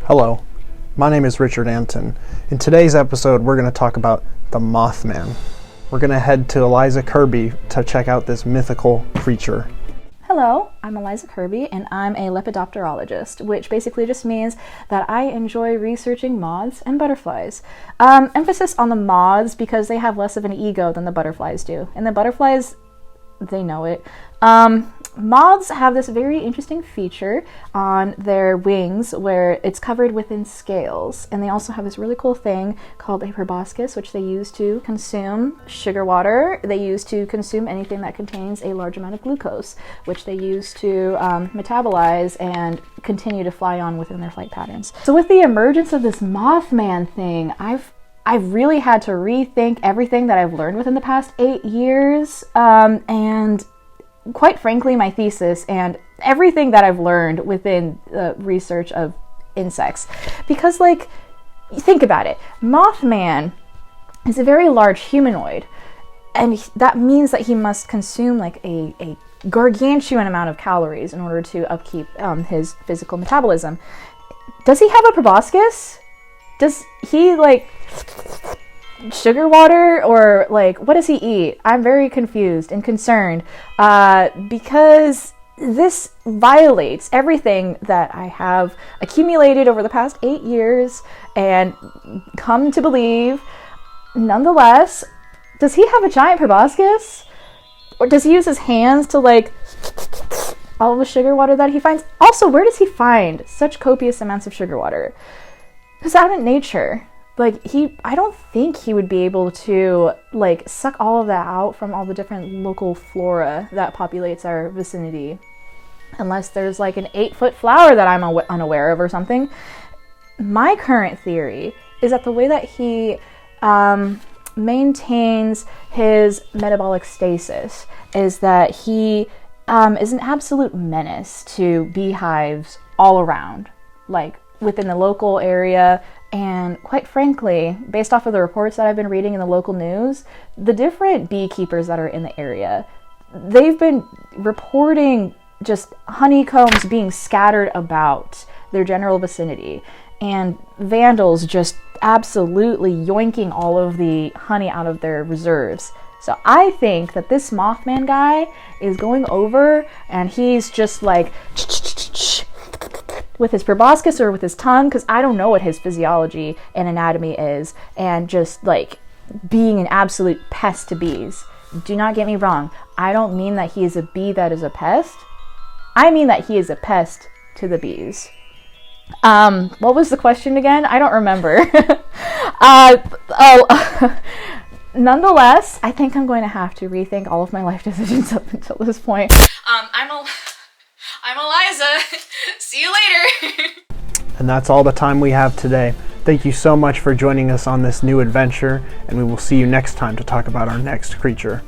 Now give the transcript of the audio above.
Hello, my name is Richard Anton. In today's episode, we're going to talk about the Mothman. We're going to head to Eliza Kirby to check out this mythical creature. Hello, I'm Eliza Kirby, and I'm a Lepidopterologist, which basically just means that I enjoy researching moths and butterflies. Emphasis on the moths because they have less of an ego than the butterflies do. And the butterflies, they know it. Moths have this very interesting feature on their wings where it's covered within scales, and they also have this really cool thing called a proboscis, which they use to consume sugar water. They use to consume anything that contains a large amount of glucose, which they use to metabolize and continue to fly on within their flight patterns. So with the emergence of this Mothman thing, I've really had to rethink everything that I've learned within the past 8 years, and quite frankly, my thesis and everything that I've learned within the research of insects. Because, think about it. Mothman is a very large humanoid, and that means that he must consume a gargantuan amount of calories in order to upkeep his physical metabolism. Does he have a proboscis? Does he, sugar water, or what does he eat? I'm very confused and concerned because this violates everything that I have accumulated over the past 8 years and come to believe. Nonetheless, does he have a giant proboscis? Or does he use his hands to all of the sugar water that he finds? Also, where does he find such copious amounts of sugar water? Because out in nature, I don't think he would be able to, suck all of that out from all the different local flora that populates our vicinity. Unless there's, an 8-foot flower that I'm unaware of or something. My current theory is that the way that he maintains his metabolic stasis is that he is an absolute menace to beehives all around, within the local area. And quite frankly, based off of the reports that I've been reading in the local news, the different beekeepers that are in the area, they've been reporting just honeycombs being scattered about their general vicinity, and vandals just absolutely yoinking all of the honey out of their reserves. So I think that this Mothman guy is going over and he's just with his proboscis or with his tongue, because I don't know what his physiology and anatomy is, and just being an absolute pest to bees. Do not get me wrong. I don't mean that he is a bee that is a pest. I mean that he is a pest to the bees. What was the question again? I don't remember. Nonetheless, I think I'm going to have to rethink all of my life decisions up until this point. I'm Eliza. See you later. And that's all the time we have today. Thank you so much for joining us on this new adventure, and we will see you next time to talk about our next creature.